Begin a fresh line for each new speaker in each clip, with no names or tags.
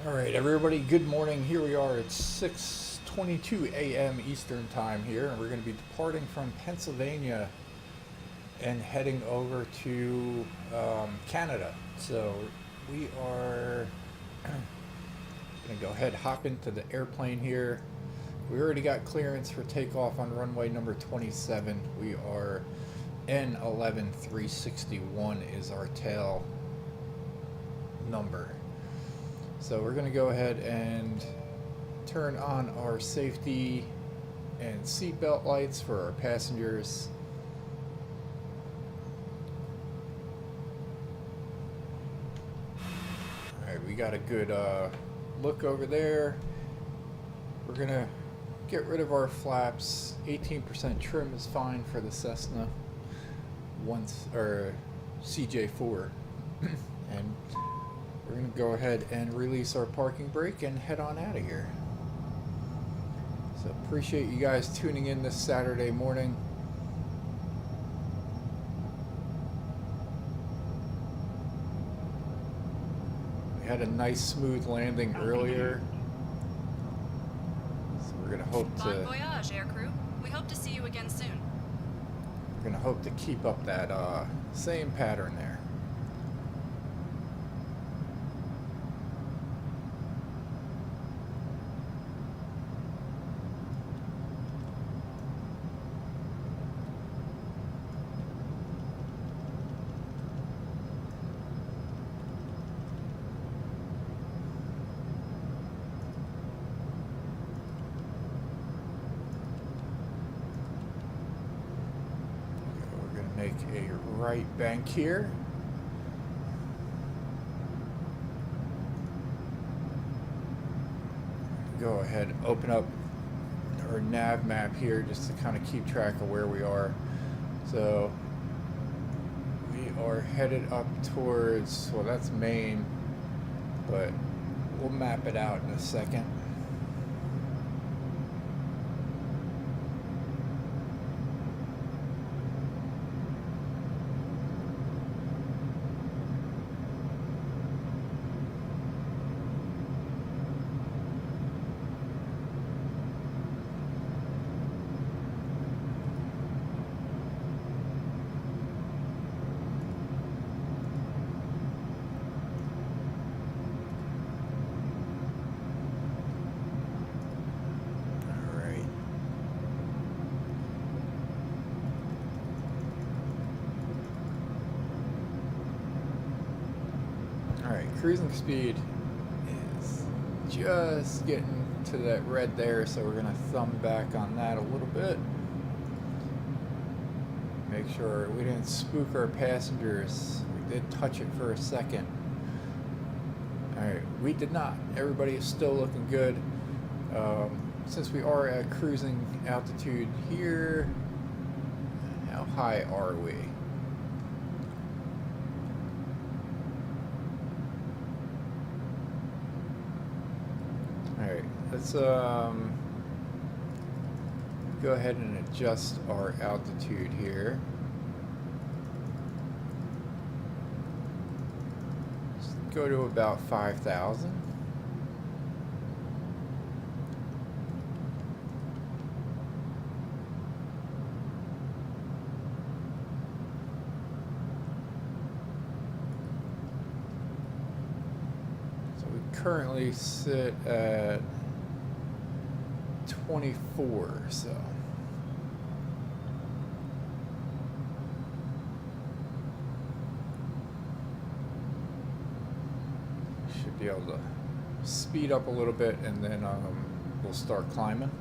All right, everybody, good morning. Here we are. It's 6:22 a.m. Eastern Time here, and we're going to be departing from Pennsylvania and heading over to Canada. So we are going to go ahead, hop into the airplane here. We already got clearance for takeoff on runway number 27. We are N11361 is our tail number. So we're going to go ahead and turn on our safety and seatbelt lights for our passengers. Alright, we got a good look over there. We're going to get rid of our flaps. 18% trim is fine for the Cessna CJ4. And we're going to go ahead and release our parking brake and head on out of here. So appreciate you guys tuning in this Saturday morning. We had a nice smooth landing earlier. So we're going to hope to...
Bon voyage, aircrew. We hope to see you again soon.
We're going to hope to keep up that same pattern there. Make a right bank here. Go ahead, open up our nav map here just to kind of keep track of where we are. So we are headed up towards, well, that's Maine, but we'll map it out in a second. Alright, cruising speed is just getting to that red there, so we're going to thumb back on that a little bit. Make sure we didn't spook our passengers. We did touch it for a second. Alright, we did not. Everybody is still looking good. Since we are at cruising altitude here, how high are we? Alright, let's go ahead and adjust our altitude here. Just go to about 5,000. Currently sit at 24, so should be able to speed up a little bit, and then we'll start climbing.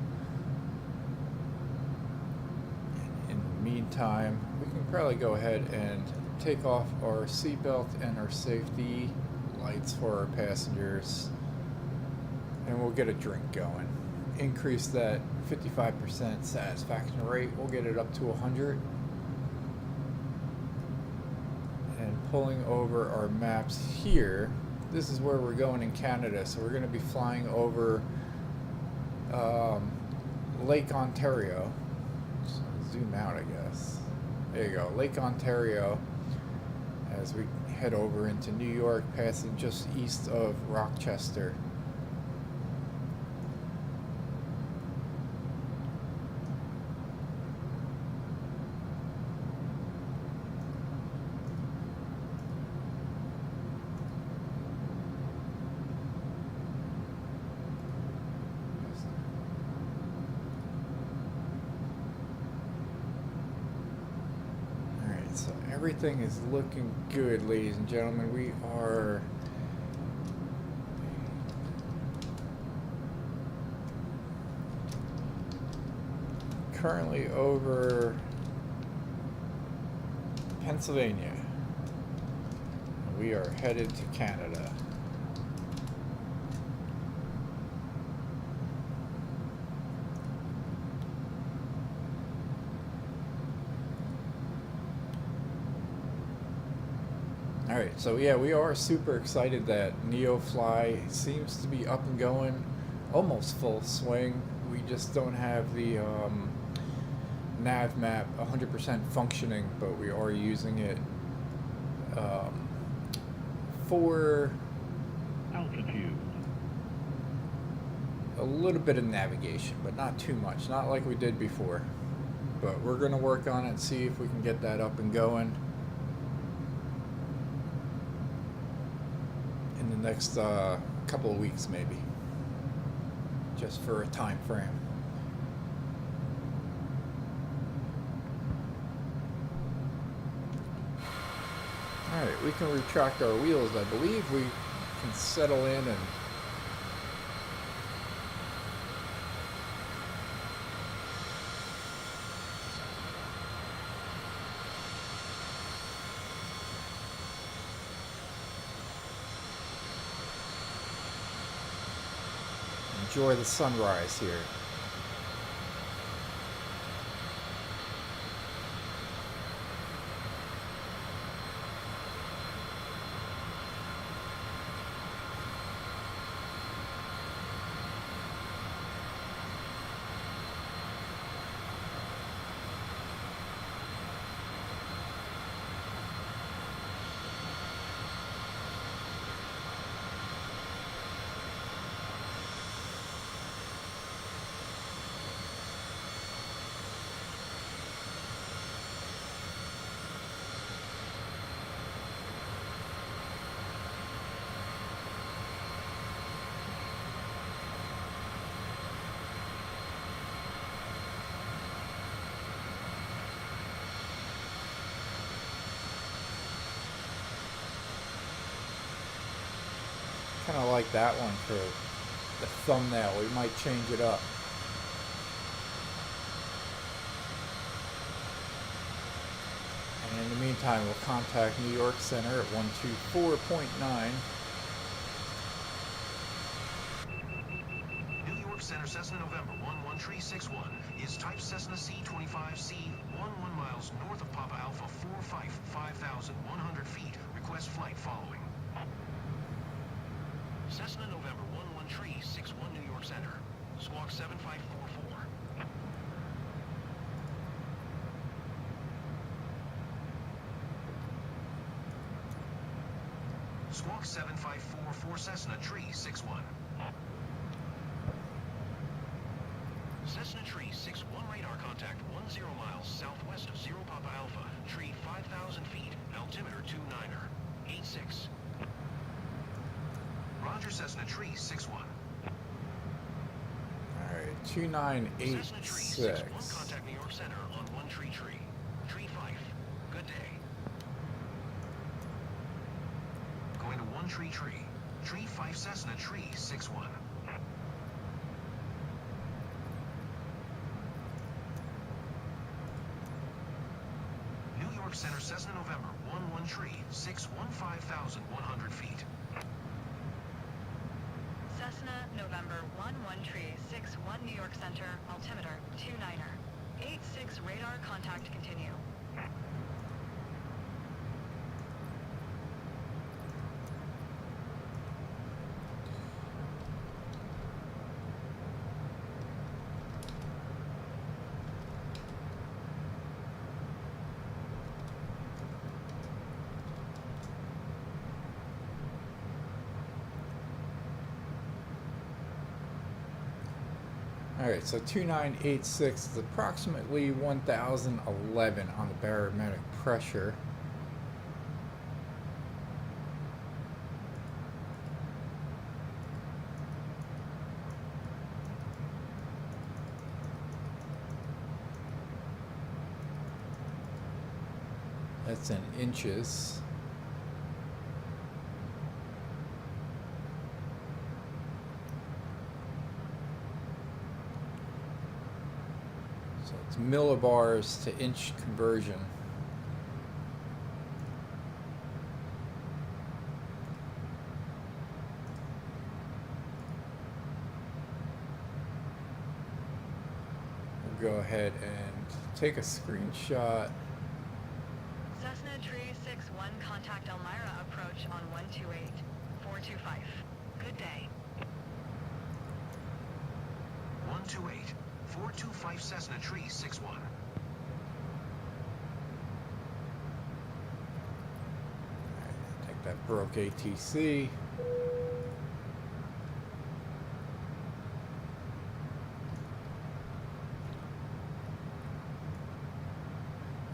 In the meantime, we can probably go ahead and take off our seatbelt and our safety lights for our passengers, and we'll get a drink going. Increase that 55% satisfaction rate. We'll get it up to 100. And pulling over our maps here, this is where we're going in Canada. So we're going to be flying over Lake Ontario. So zoom out, I guess. There you go, Lake Ontario, as we head over into New York, passing just east of Rochester. everything is looking good, ladies and gentlemen. We are currently over Pennsylvania. We are headed to Canada. Alright, so yeah, we are super excited that NeoFly seems to be up and going, almost full swing. We just don't have the nav map 100% functioning, but we are using it for
altitude.
A little bit of navigation, but not too much, not like we did before. But we're going to work on it and see if we can get that up and going in the next couple of weeks, maybe, just for a time frame. Alright, we can retract our wheels. I believe we can settle in and enjoy the sunrise here. Kind of like that one for the thumbnail. We might change it up. And in the meantime, we'll contact New York Center at 124.9.
New York Center, Cessna November 11361 is type Cessna C25C, 11 miles north of Papa Alpha 5,100 feet. Request flight following. Cessna November 11361 New York Center, squawk 7544. Squawk 7544 Cessna Tree 61. Cessna Tree 61 radar contact 10 miles southwest of 0 Papa Alpha, tree 5,000 feet, altimeter 29er, 86. Roger, Cessna Tree 61.
Alright,
Cessna Tree 61,
2986.
contact New York Center on 1 Tree Tree. Tree 5. Good day. Going to 1 Tree Tree. Tree 5 Cessna Tree 61. New York Center, Cessna November 11 Tree 61 5,100 feet.
Cessna, November 11 Tree 61 New York Center, altimeter 29er. 86 radar contact continue.
Alright, so 2986 is approximately 1011 on the barometric pressure. That's in inches. So it's millibars to inch conversion. We'll go ahead and take a screenshot.
Cessna Tree 61, contact Elmira approach on 128, 425. Good day.
128, 425 Cessna Tree 61.
I think that broke ATC.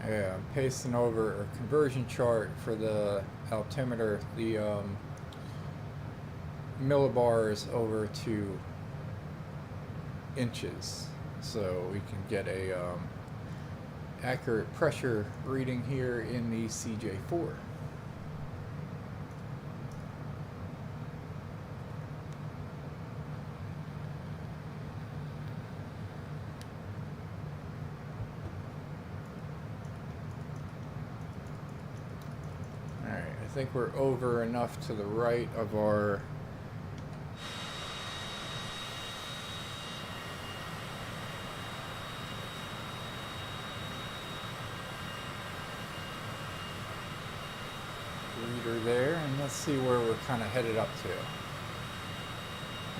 Yeah, I'm pasting over a conversion chart for the altimeter, the millibars over to inches, so we can get a accurate pressure reading here in the CJ4. I think we're over enough to the right of our reader there, and let's see where we're kind of headed up to.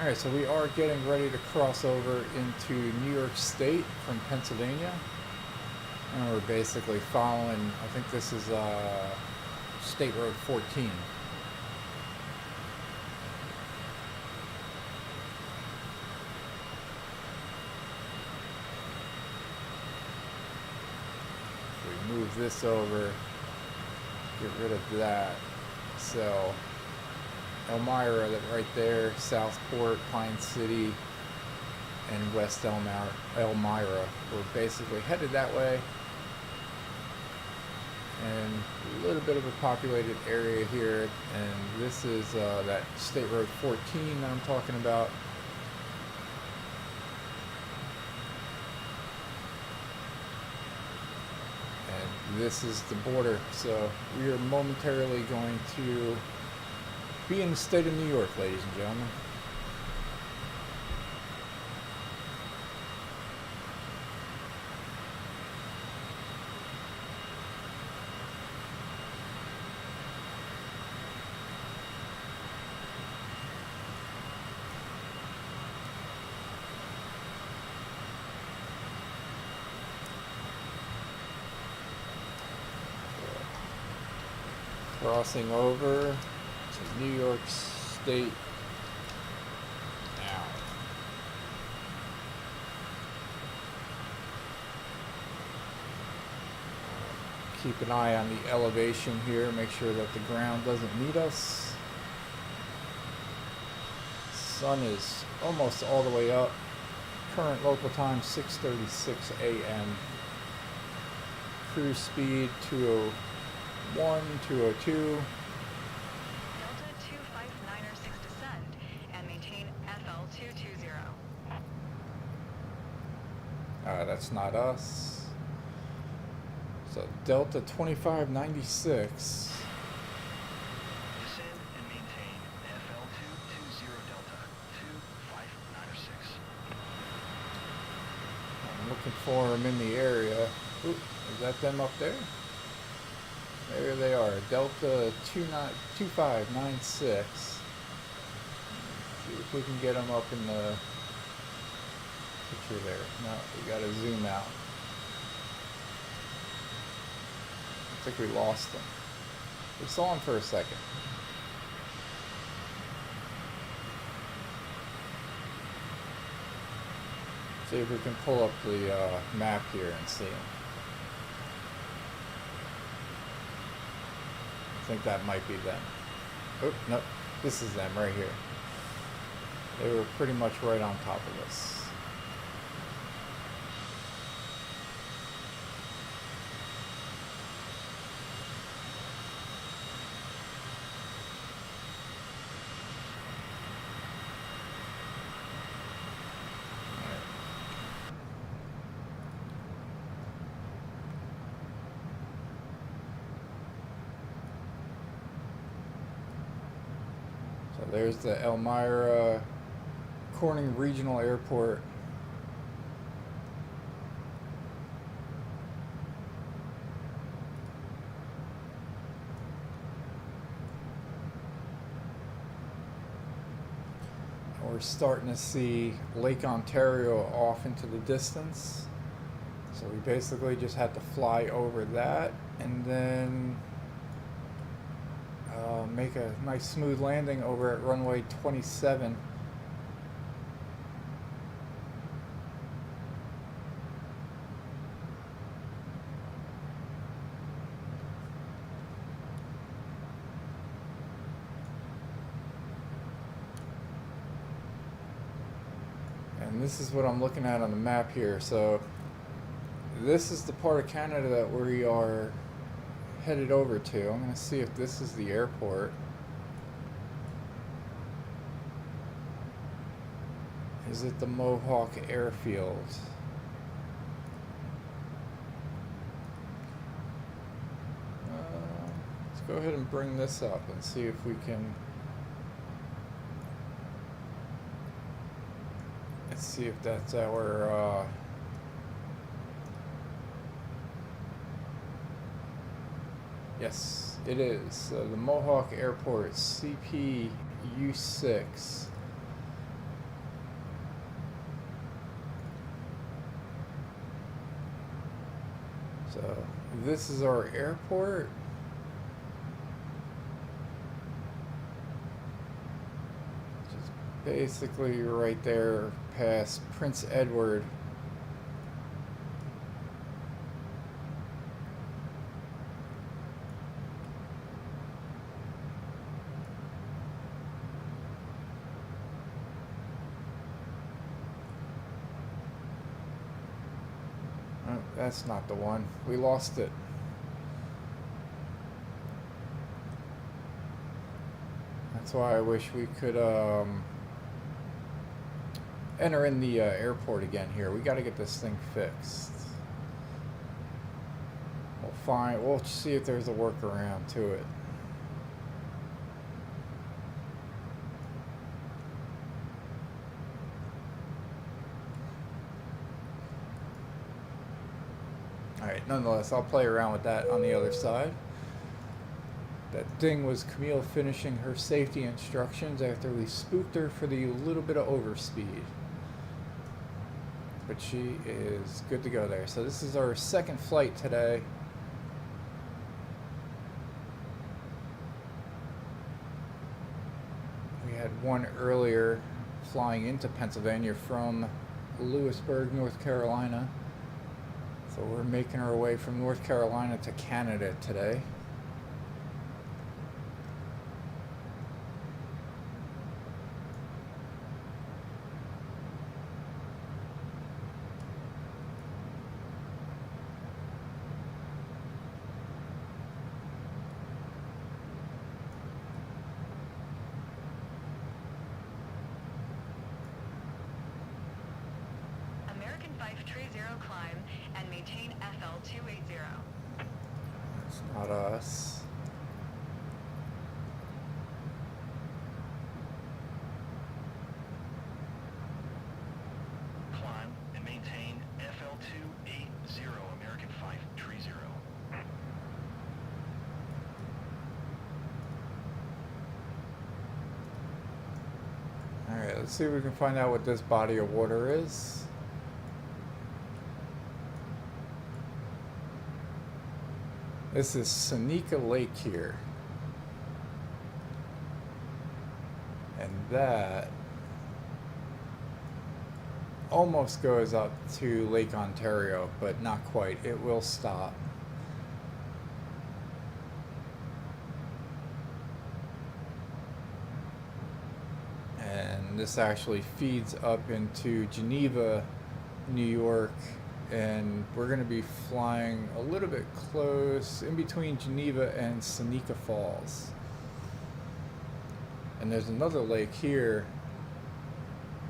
Alright, so we are getting ready to cross over into New York State from Pennsylvania, and we're basically following, I think this is State Road 14. We move this over, get rid of that. So Elmira, that right there, Southport, Pine City, and West Elmira. We're basically headed that way. And a little bit of a populated area here, and this is that State Road 14 that I'm talking about. And this is the border, so we are momentarily going to be in the state of New York, ladies and gentlemen. Crossing over to New York State now. Keep an eye on the elevation here, make sure that the ground doesn't meet us. Sun is almost all the way up. Current local time 6:36 a.m. Cruise speed 201, 202.
Delta 259er 6 descend and maintain FL 220.
That's not us. So Delta 2596.
Descend and maintain FL 220 Delta 259er 6.
I'm looking for them in the area. Oop, is that them up there? There they are, Delta 2596. See if we can get them up in the picture there. No, we gotta zoom out. I think we lost them. We saw them for a second. See if we can pull up the map here and see them. I think that might be them. Oh, no, this is them right here. They were pretty much right on top of us. There's the Elmira Corning Regional Airport. We're starting to see Lake Ontario off into the distance. So we basically just had to fly over that and then make a nice smooth landing over at runway 27. And this is what I'm looking at on the map here. So this is the part of Canada that we are headed over to. I'm going to see if this is the airport. Is it the Mohawk airfield? Let's go ahead and bring this up and see if we can. Let's see if that's our yes, it is. The Mohawk Airport, CPU6. So this is our airport. Just basically right there past Prince Edward. That's not the one. We lost it. That's why I wish we could enter in the airport again here. We got to get this thing fixed. We'll see if there's a workaround to it. Alright, nonetheless, I'll play around with that on the other side. That ding was Camille finishing her safety instructions after we spooked her for the little bit of overspeed. But she is good to go there. So this is our second flight today. We had one earlier flying into Pennsylvania from Lewisburg, North Carolina. So we're making our way from North Carolina to Canada today.
American 530 climb and maintain FL 280.
It's not us.
Climb and maintain FL 280, American 530.
Alright, let's see if we can find out what this body of water is. This is Seneca Lake here. And that almost goes up to Lake Ontario, but not quite. It will stop. And this actually feeds up into Geneva, New York. And we're going to be flying a little bit close in between Geneva and Seneca Falls. And there's another lake here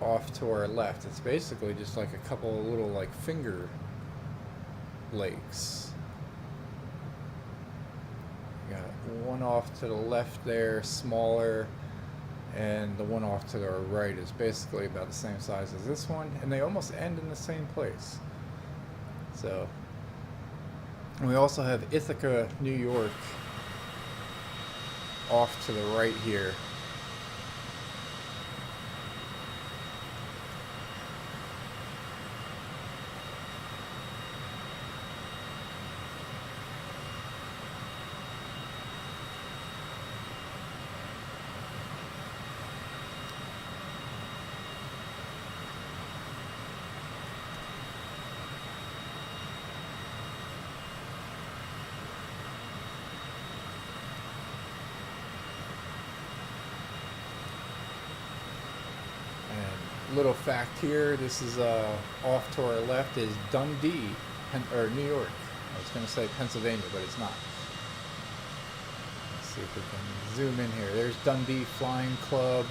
off to our left. It's basically just like a couple of little like finger lakes. We got one off to the left there, smaller. and the one off to our right is basically about the same size as this one, and they almost end in the same place. So, and we also have Ithaca, New York off to the right here. Little fact here, this is off to our left is Dundee, or New York. I was going to say Pennsylvania, but it's not. Let's see if we can zoom in here. There's Dundee Flying Club.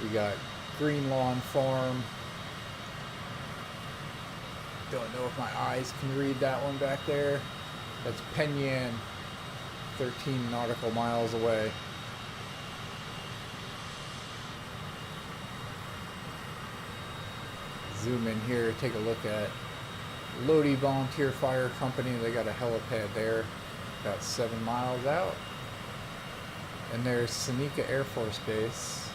We got Green Lawn Farm. Don't know if my eyes can read that one back there. That's Penyan, 13 nautical miles away. Zoom in here, take a look at Lodi Volunteer Fire Company. They got a helipad there, about 7 miles out. And there's Seneca Air Force Base.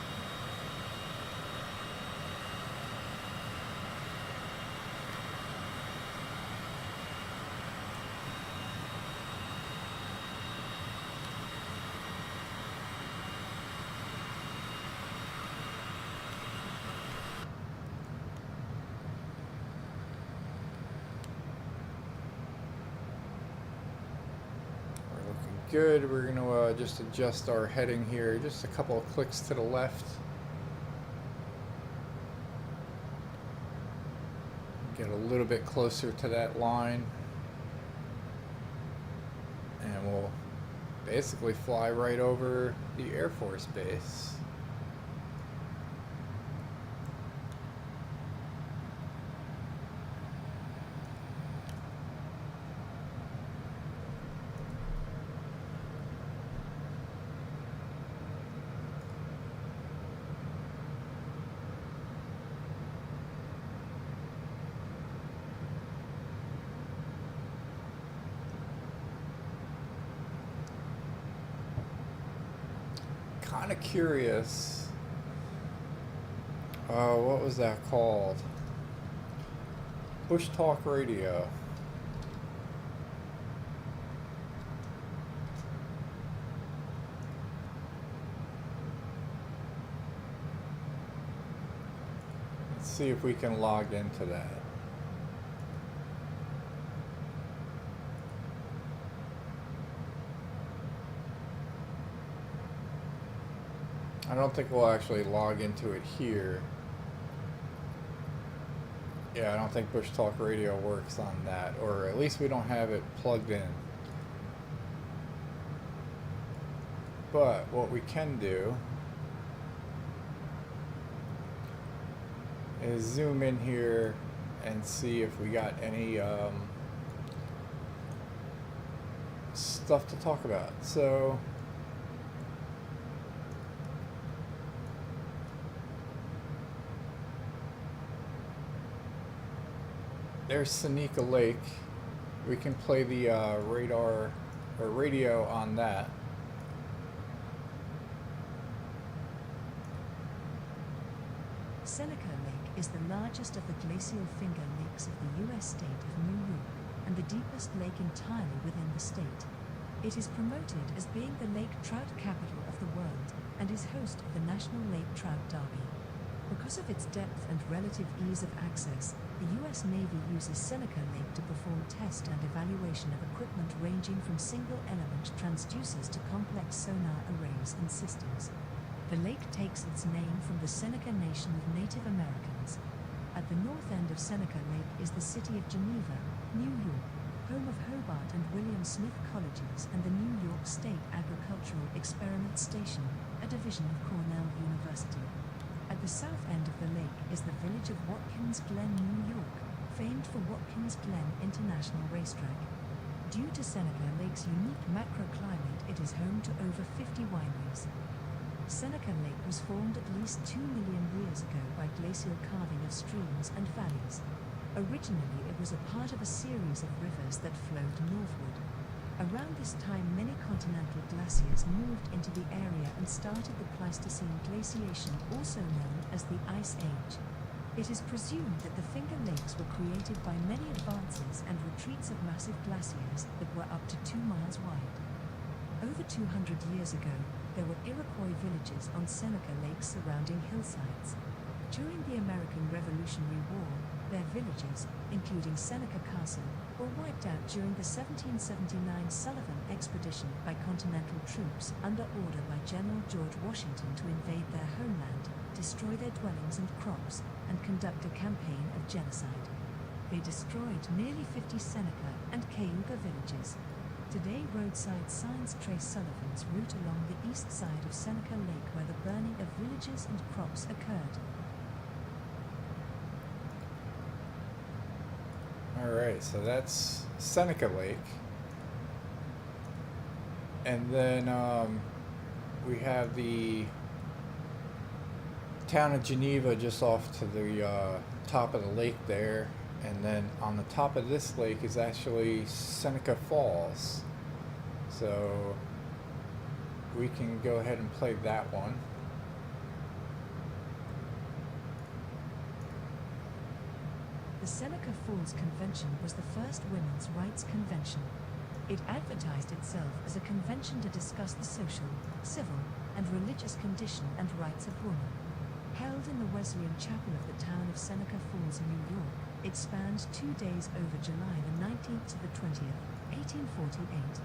Good. We're going to just adjust our heading here, just a couple of clicks to the left. Get a little bit closer to that line. And we'll basically fly right over the Air Force Base. Kind of curious. What was that called? Bush Talk Radio. Let's see if we can log into that. I don't think we'll actually log into it here. Yeah, I don't think Bush Talk Radio works on that, or at least we don't have it plugged in. But what we can do is zoom in here and see if we got any stuff to talk about. So there's Seneca Lake. We can play the radar or radio on that.
Seneca Lake is the largest of the glacial finger lakes of the U.S. state of New York, and the deepest lake entirely within the state. It is promoted as being the lake trout capital of the world, and is host of the National Lake Trout Derby. Because of its depth and relative ease of access, the U.S. Navy uses Seneca Lake to perform test and evaluation of equipment ranging from single-element transducers to complex sonar arrays and systems. The lake takes its name from the Seneca Nation of Native Americans. At the north end of Seneca Lake is the city of Geneva, New York, home of Hobart and William Smith Colleges and the New York State Agricultural Experiment Station, a division of Cornell University. At the south end of the lake is the village of Watkins Glen, New York, famed for Watkins Glen International Racetrack. Due to Seneca Lake's unique macroclimate, it is home to over 50 wineries. Seneca Lake was formed at least 2 million years ago by glacial carving of streams and valleys. Originally, it was a part of a series of rivers that flowed northward. Around this time, many continental glaciers moved into the area and started the Pleistocene glaciation, also known as the Ice Age. It is presumed that the Finger Lakes were created by many advances and retreats of massive glaciers that were up to 2 miles wide. Over 200 years ago, there were Iroquois villages on Seneca Lake surrounding hillsides. During the American Revolutionary War, their villages, including Seneca Castle, were wiped out during the 1779 Sullivan Expedition by Continental troops under order by General George Washington to invade their homeland, destroy their dwellings and crops, and conduct a campaign of genocide. They destroyed nearly 50 Seneca and Cayuga villages. Today, roadside signs trace Sullivan's route along the east side of Seneca Lake, where the burning of villages and crops occurred.
Alright, so that's Seneca Lake. And then we have the town of Geneva just off to the top of the lake there. And then on the top of this lake is actually Seneca Falls. So we can go ahead and play that one.
The Seneca Falls Convention was the first women's rights convention. It advertised itself as a convention to discuss the social, civil, and religious condition and rights of women. Held in the Wesleyan Chapel of the town of Seneca Falls, New York, it spanned 2 days over July the 19th to the 20th, 1848.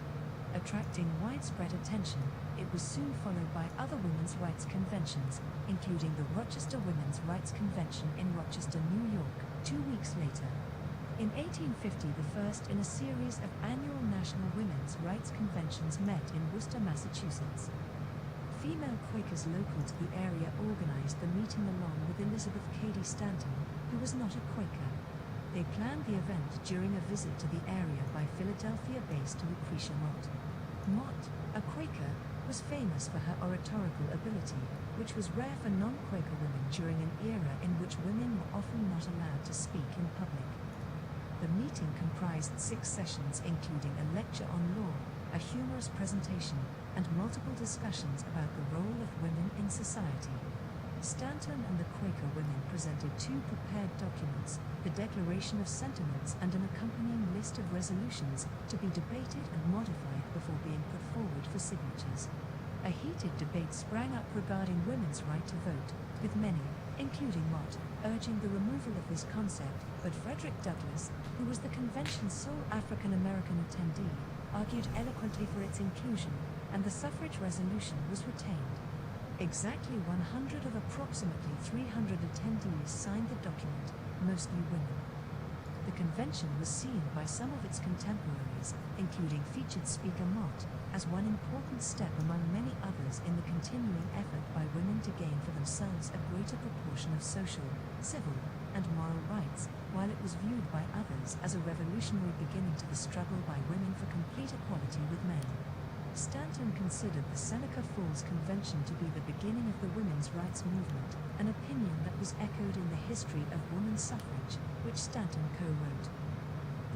Attracting widespread attention, it was soon followed by other women's rights conventions, including the Rochester Women's Rights Convention in Rochester, New York, 2 weeks later. In 1850, the first in a series of annual national women's rights conventions met in Worcester, Massachusetts. Female Quakers local to the area organized the meeting along with Elizabeth Cady Stanton, who was not a Quaker. They planned the event during a visit to the area by Philadelphia-based Lucretia Mott. Mott, a Quaker, was famous for her oratorical ability, which was rare for non-Quaker women during an era in which women were often not allowed to speak in public. The meeting comprised 6 sessions, including a lecture on law, a humorous presentation, and multiple discussions about the role of women in society. Stanton and the Quaker women presented 2 prepared documents, the Declaration of Sentiments and an accompanying list of resolutions, to be debated and modified before being put forward for signatures. A heated debate sprang up regarding women's right to vote, with many, including Mott, urging the removal of this concept, but Frederick Douglass, who was the convention's sole African-American attendee, argued eloquently for its inclusion, and the suffrage resolution was retained. Exactly 100 of approximately 300 attendees signed the document, mostly women. The convention was seen by some of its contemporaries, including featured speaker Mott, as one important step among many others in the continuing effort by women to gain for themselves a greater proportion of social, civil, and moral rights, while it was viewed by others as a revolutionary beginning to the struggle by women for complete equality with men. Stanton considered the Seneca Falls Convention to be the beginning of the women's rights movement, an opinion that was echoed in the History of Women's Suffrage, which Stanton co-wrote.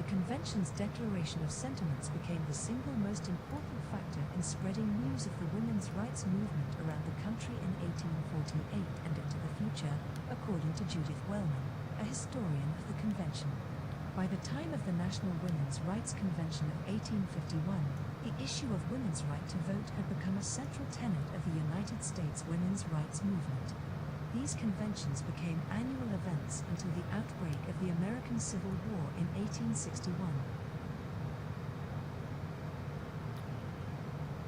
The convention's Declaration of Sentiments became the single most important factor in spreading news of the women's rights movement around the country in 1848 and into the future, according to Judith Wellman, a historian of the convention. By the time of the National Women's Rights Convention of 1851, the issue of women's right to vote had become a central tenet of the United States women's rights movement. These conventions became annual events until the outbreak of the American Civil War in 1861.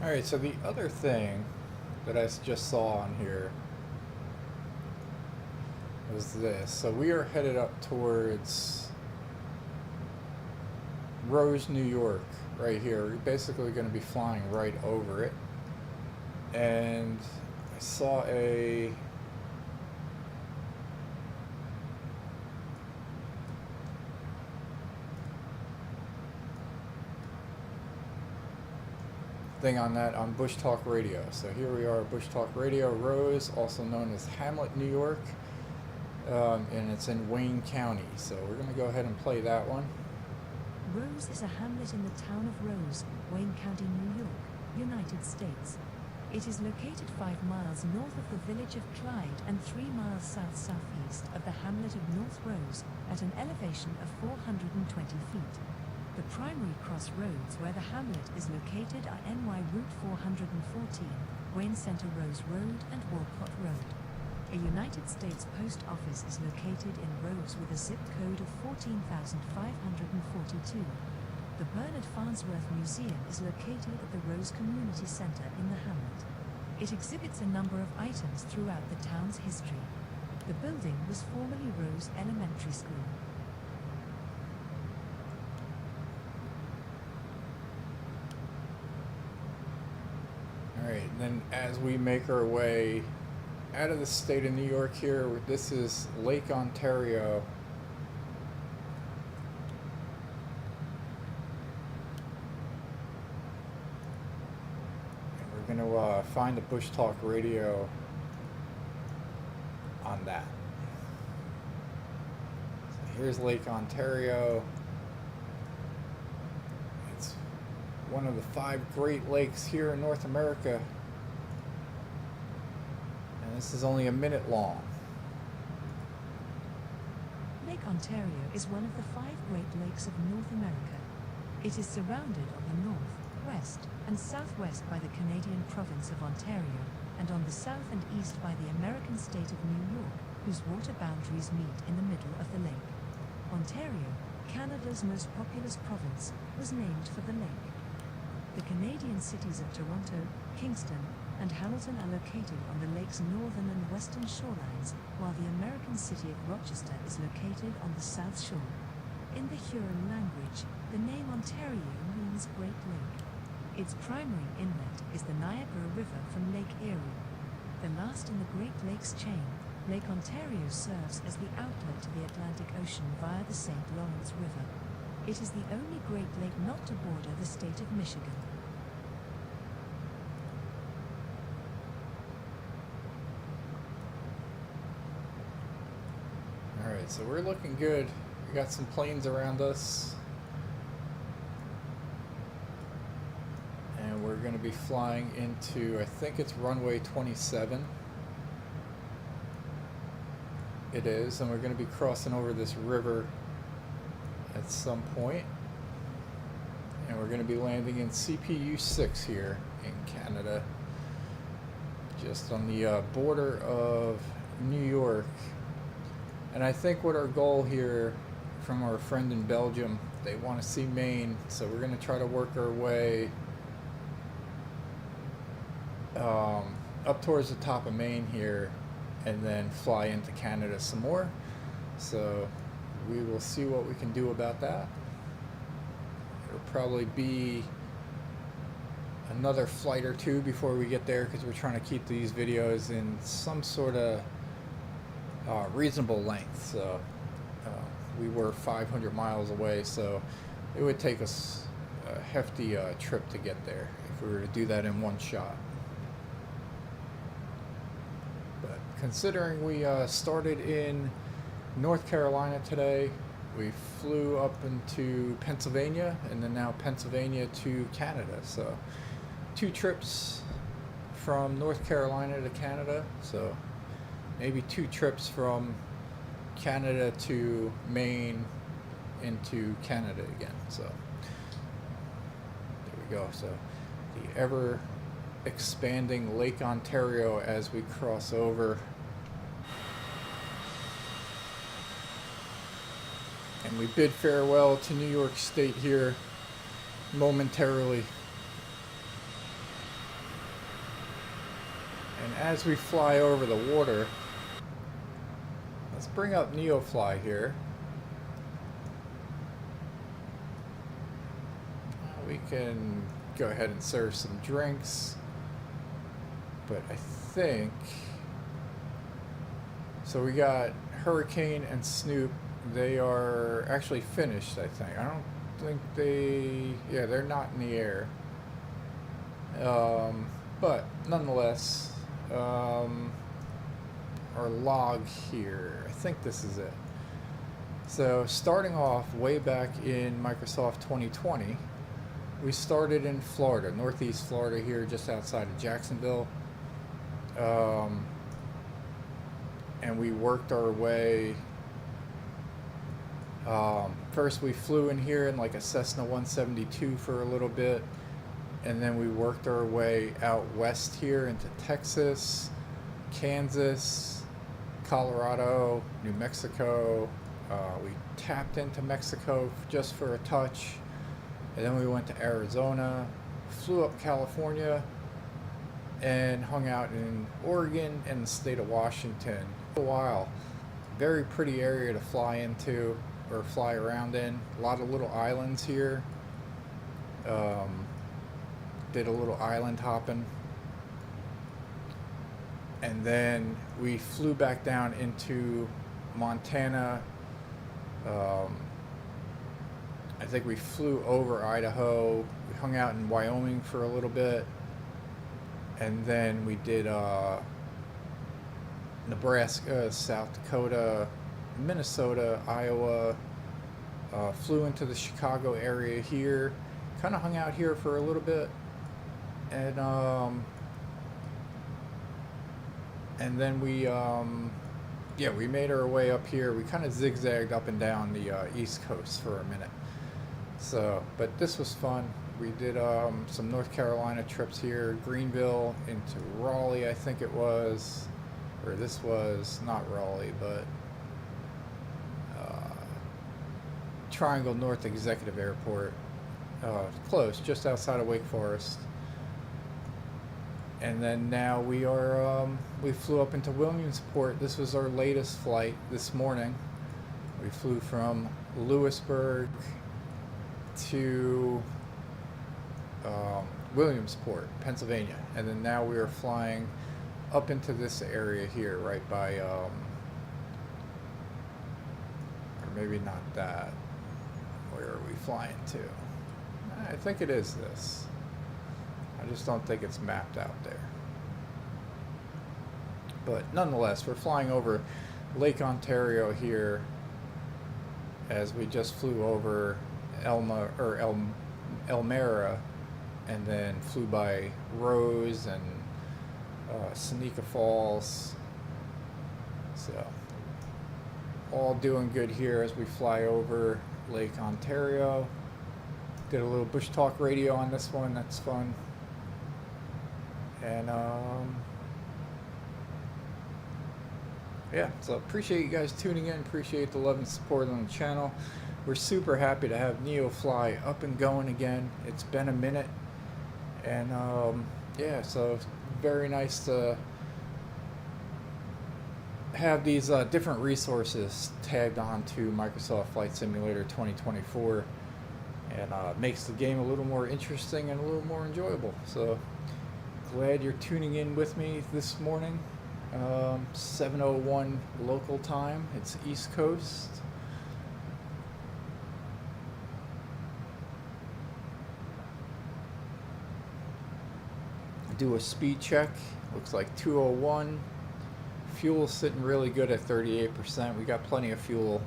Alright, so the other thing that I just saw on here was this. So we are headed up towards Rose, New York, right here. We're basically going to be flying right over it. And I saw a thing on that on Bush Talk Radio. So here we are, Bush Talk Radio, Rose, also known as Hamlet, New York, and it's in Wayne County. So we're going to go ahead and play that one.
Rose is a hamlet in the town of Rose, Wayne County, New York, United States. It is located 5 miles north of the village of Clyde and 3 miles south-southeast of the hamlet of North Rose at an elevation of 420 feet. The primary crossroads where the hamlet is located are NY Route 414, Wayne Center Rose Road and Walcott Road. A United States Post Office is located in Rose with a zip code of 14,542. The Bernard Farnsworth Museum is located at the Rose Community Center in the hamlet. It exhibits a number of items throughout the town's history. The building was formerly Rose Elementary School.
Alright, and then as we make our way out of the state of New York here, this is Lake Ontario. And we're going to find the Bush Talk Radio on that. So here's Lake Ontario. It's one of the 5 Great Lakes here in North America. This is only a minute long.
Lake Ontario is one of the 5 Great Lakes of North America. It is surrounded on the north, west, and southwest by the Canadian province of Ontario, and on the south and east by the American state of New York, whose water boundaries meet in the middle of the lake. Ontario, Canada's most populous province, was named for the lake. The Canadian cities of Toronto, Kingston, and Hamilton are located on the lake's northern and western shorelines, while the American city of Rochester is located on the south shore. In the Huron language, the name Ontario means Great Lake. Its primary inlet is the Niagara River from Lake Erie. The last in the Great Lakes chain, Lake Ontario serves as the outlet to the Atlantic Ocean via the St. Lawrence River. It is the only Great Lake not to border the state of Michigan.
Alright, so we're looking good. We got some planes around us. And we're going to be flying into, I think it's runway 27. It is, and we're going to be crossing over this river at some point. And we're going to be landing in CPU 6 here in Canada. Just on the border of New York. And I think what our goal here from our friend in Belgium, they want to see Maine, so we're going to try to work our way up towards the top of Maine here and then fly into Canada some more. So we will see what we can do about that. It'll probably be another flight or 2 before we get there, because we're trying to keep these videos in some sort of reasonable length. So we were 500 miles away, so it would take us a hefty trip to get there if we were to do that in one shot. But considering we started in North Carolina today, we flew up into Pennsylvania, and then now Pennsylvania to Canada. So 2 trips from North Carolina to Canada, so maybe 2 trips from Canada to Maine into Canada again. So there we go. So the ever expanding Lake Ontario as we cross over. And we bid farewell to New York State here momentarily. And as we fly over the water, let's bring up NeoFly here. We can go ahead and serve some drinks, but I think so. We got Hurricane and Snoop. They are actually finished, I think. I don't think they're not in the air. But nonetheless, our log here, I think this is it. So starting off way back in Microsoft 2020, we started in Florida, Northeast Florida here, just outside of Jacksonville. And we worked our way. First we flew in here in like a Cessna 172 for a little bit, and then we worked our way out west here into Texas, Kansas, Colorado, New Mexico. We tapped into Mexico just for a touch, and then we went to Arizona, flew up California, and hung out in Oregon and the state of Washington for a while. Very pretty area to fly into or fly around in. A lot of little islands here. Did a little island hopping. And then we flew back down into Montana. I think we flew over Idaho. We hung out in Wyoming for a little bit. And then we did Nebraska, South Dakota, Minnesota, Iowa. Flew into the Chicago area here. Kind of hung out here for a little bit. And then we made our way up here. We kind of zigzagged up and down the East Coast for a minute. So, but this was fun. We did some North Carolina trips here, Greenville into Raleigh, I think it was, or this was not Raleigh, but Triangle North Executive Airport, close, just outside of Wake Forest. And then now we flew up into Williamsport. This was our latest flight this morning. We flew from Lewisburg to Williamsport, Pennsylvania, and then now we are flying up into this area here, right by, or maybe not that. Where are we flying to? I think it is this. I just don't think it's mapped out there. But nonetheless, we're flying over Lake Ontario here, as we just flew over Elmira, and then flew by Rose and Seneca Falls. So all doing good here as we fly over Lake Ontario. Did a little Bush Talk radio on this one. That's fun. And yeah, so appreciate you guys tuning in. Appreciate the love and support on the channel. We're super happy to have NeoFly up and going again. It's been a minute, and yeah, so very nice to have these different resources tagged on to Microsoft Flight Simulator 2024, and makes the game a little more interesting and a little more enjoyable. So glad you're tuning in with me this morning. 7:01 local time. It's East Coast. Do a speed check. Looks like 201. Fuel's sitting really good at 38%. We got plenty of fuel.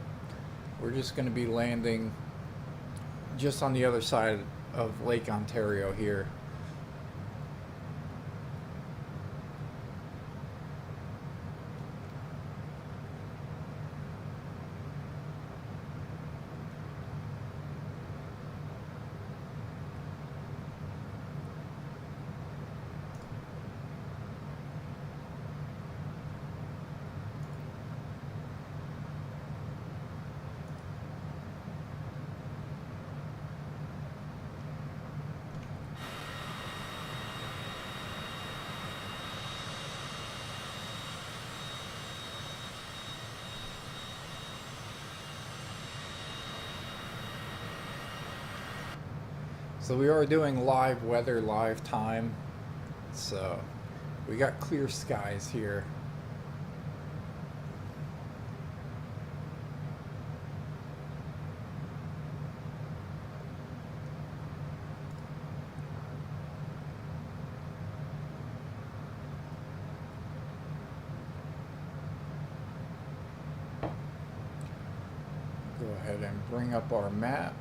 We're just going to be landing just on the other side of Lake Ontario here. So we are doing live weather, live time. So we got clear skies here. Go ahead and bring up our map.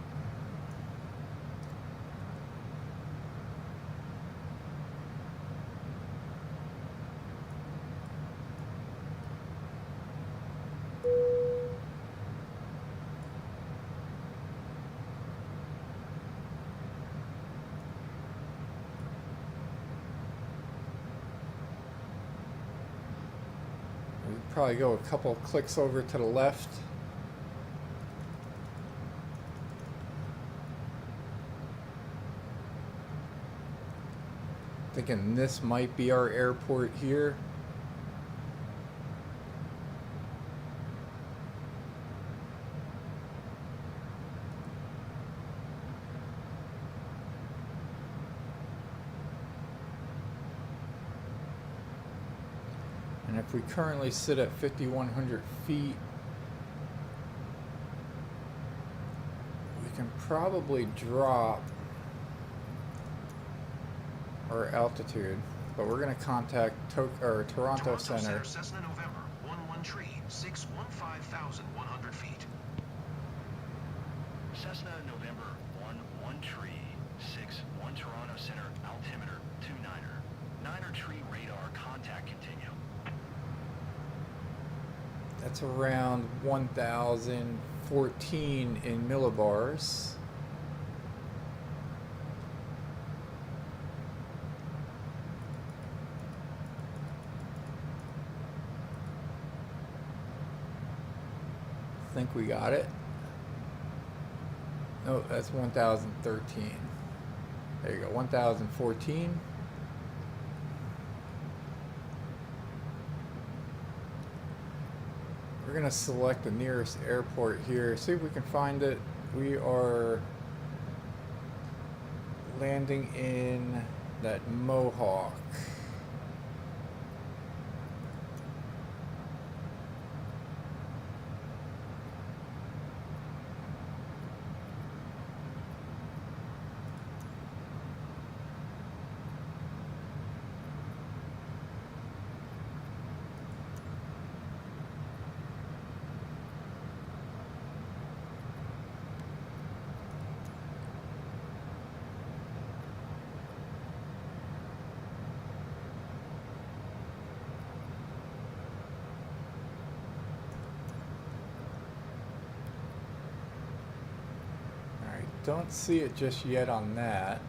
We'd probably go a couple of clicks over to the left. Thinking this might be our airport here. And if we currently sit at 5,100 feet, we can probably drop our altitude, but we're going to contact Toronto Center.
Cessna November 11 tree 615,100 feet.
Cessna November 11 tree 61 Toronto Center altimeter 29er. 9er tree radar contact continue.
That's around 1,014 in millibars. Think we got it. No, that's 1,013. There you go, 1,014. We're gonna select the nearest airport here, see if we can find it. We are landing in that Mohawk. Don't see it just yet on that.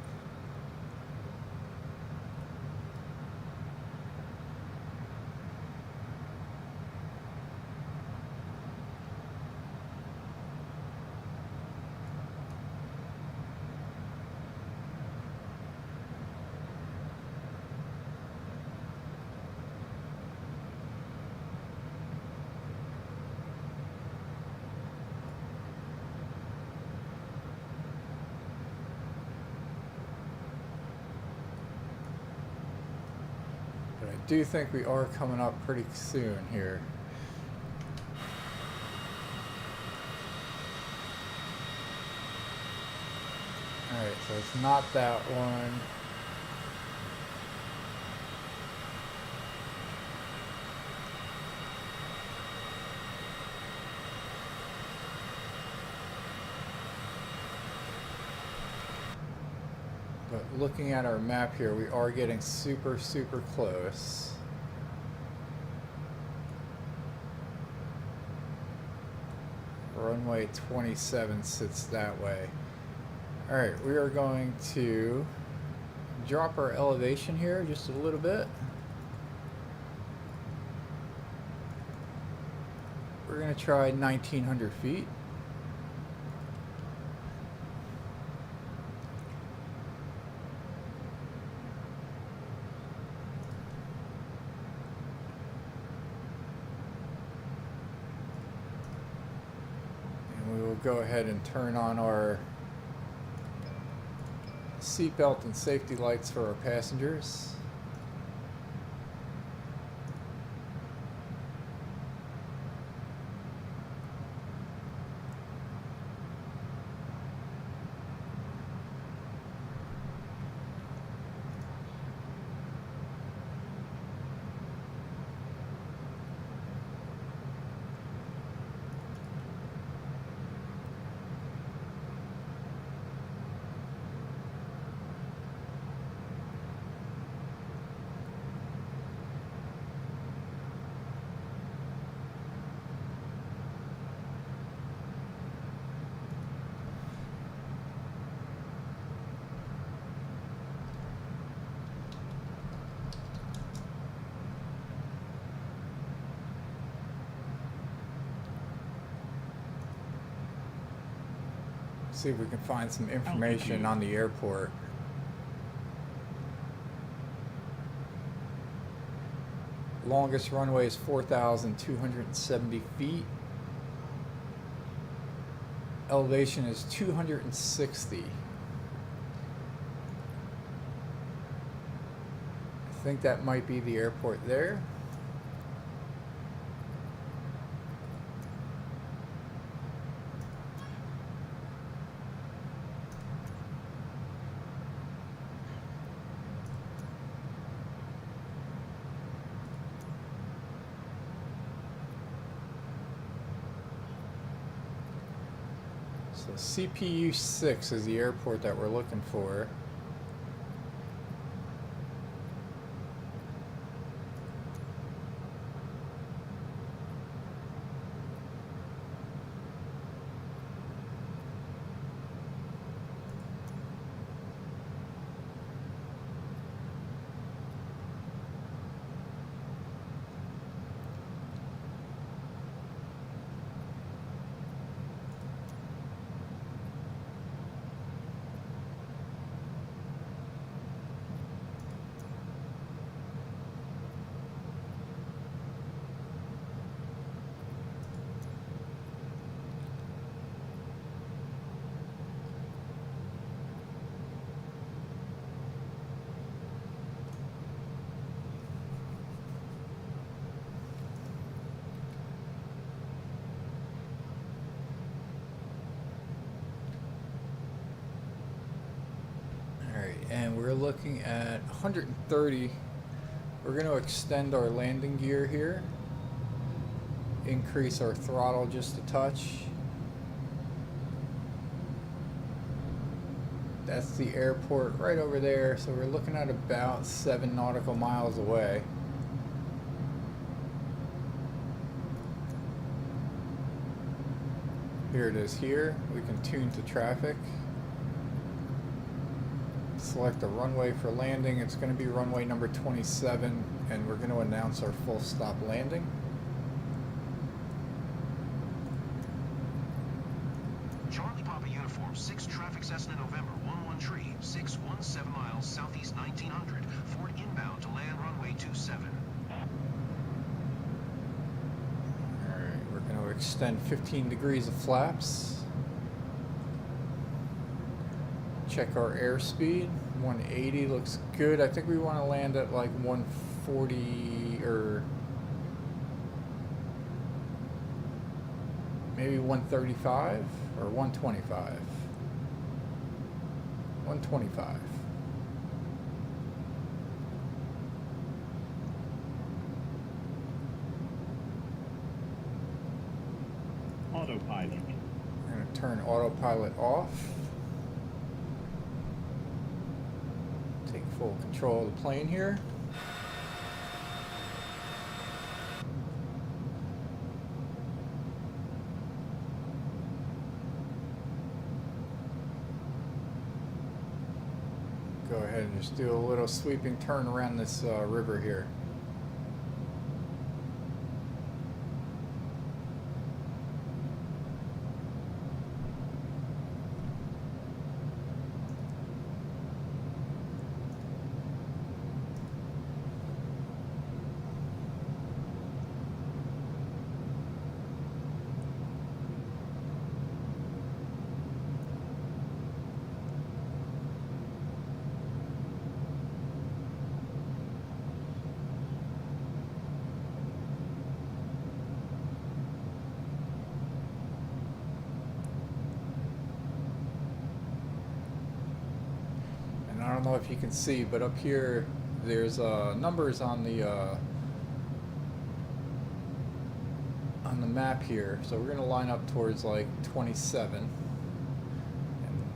But I do think we are coming up pretty soon here. Alright, so it's not that one. But looking at our map here, we are getting super, super close. Runway 27 sits that way. Alright, we are going to drop our elevation here just a little bit. We're going to try 1,900 feet. Go ahead and turn on our seatbelt and safety lights for our passengers. See if we can find some information
Altitude.
on the airport. Longest runway is 4,270 feet. Elevation is 260. I think that might be the airport there. So CPU 6 is the airport that we're looking for. And we're looking at 130. We're going to extend our landing gear here, increase our throttle just a touch. That's the airport right over there, so we're looking at about 7 nautical miles away. Here it is here. We can tune to traffic. Select a runway for landing. It's going to be runway number 27, and we're going to announce our full stop landing.
Charlie Papa Uniform 6 traffic Cessna November 11 tree 617 miles southeast 1900 for inbound to land runway 27.
Alright, we're going to extend 15 degrees of flaps. Check our airspeed. 180 looks good. I think we want to land at like 140 or maybe 135 or 125. 125.
Autopilot.
We're going to turn autopilot off. Take full control of the plane here. Go ahead and just do a little sweeping turn around this river here. I don't know if you can see, but up here there's numbers on the map here. So we're going to line up towards like 27, and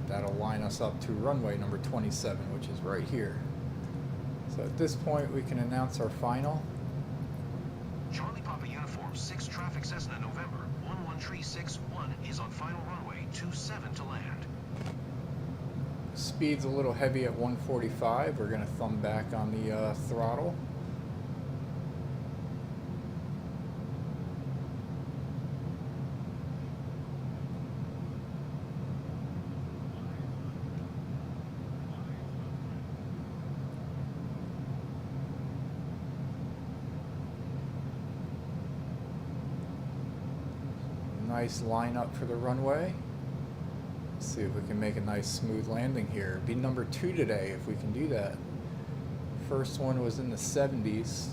that'll line us up to runway number 27, which is right here. So at this point we can announce our final.
Charlie Papa Uniform 6 traffic Cessna November 11361 is on final runway 27 to land.
Speed's a little heavy at 145. We're going to thumb back on the throttle. nice lineup for the runway. Let's see if we can make a nice smooth landing here. Be number 2 today if we can do that. First one was in the 70s.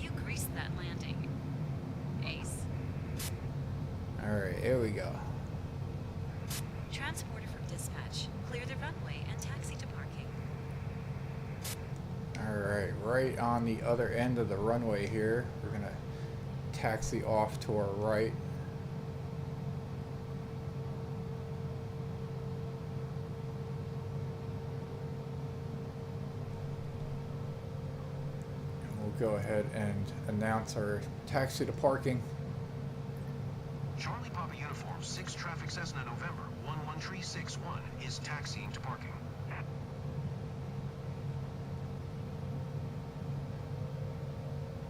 You greased that landing. Ace.
Alright, here we go.
Transporter from dispatch. Clear the runway and taxi to parking.
Alright, right on the other end of the runway here. We're going to taxi off to our right. And we'll go ahead and announce our taxi to parking.
Charlie Papa Uniform 6 Traffic Cessna November 11361 is taxiing to parking.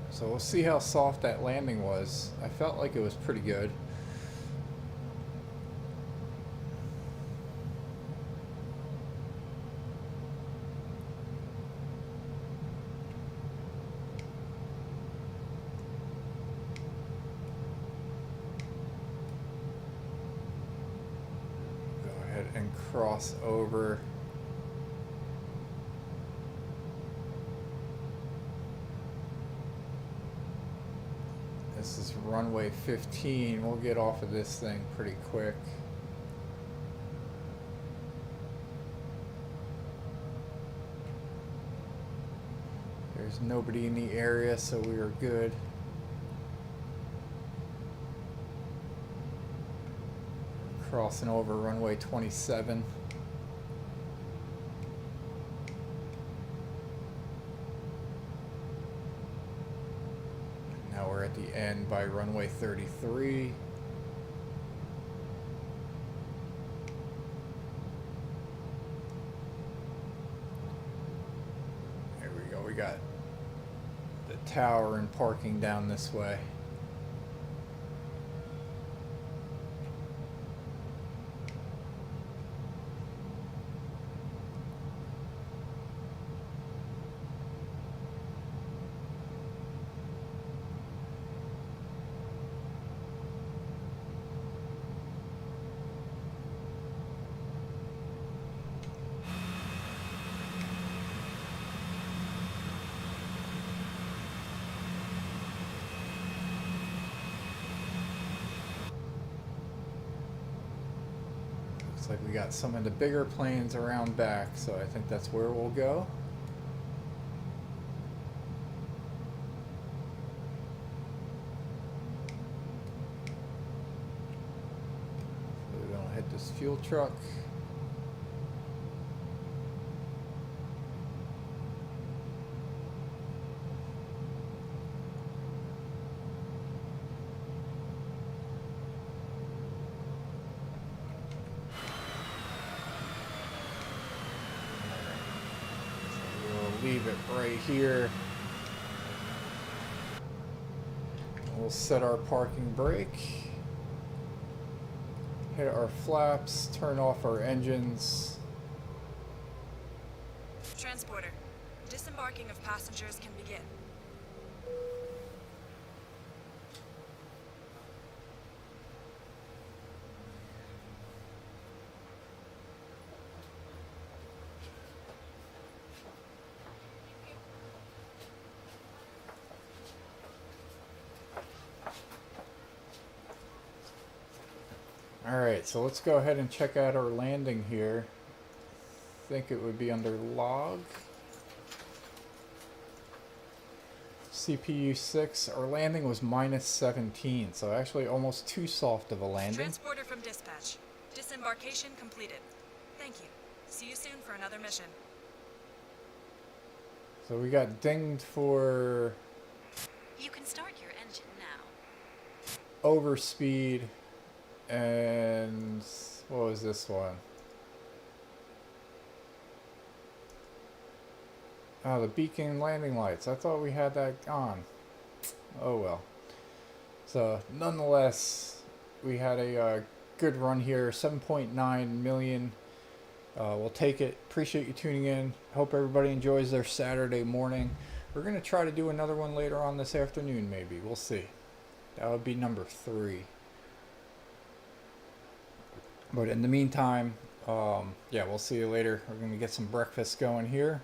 So we'll see how soft that landing was. I felt like it was pretty good. Go ahead and cross over. This is runway 15. We'll get off of this thing pretty quick. There's nobody in the area, so we are good. Crossing over runway 27. Now we're at the end by runway 33. There we go. We got the tower and parking down this way. Looks like we got some of the bigger planes around back, so I think that's where we'll go. So we don't hit this fuel truck. Leave it right here. We'll set our parking brake, hit our flaps, turn off our engines.
Transporter. Disembarking of passengers can begin.
Alright, so let's go ahead and check out our landing here. I think it would be under log. CPU 6. Our landing was minus 17, so actually almost too soft of a landing.
Transporter from dispatch. Disembarkation completed. Thank you. See you soon for another mission.
So we got dinged for
You can start your engine now.
overspeed. And what was this one? Oh, the beacon landing lights. I thought we had that on. Oh well. So nonetheless, we had a good run here, 7.9 million. We'll take it. Appreciate you tuning in. Hope everybody enjoys their Saturday morning. We're going to try to do another one later on this afternoon, maybe. We'll see. That would be number 3. But in the meantime, yeah, we'll see you later. We're going to get some breakfast going here.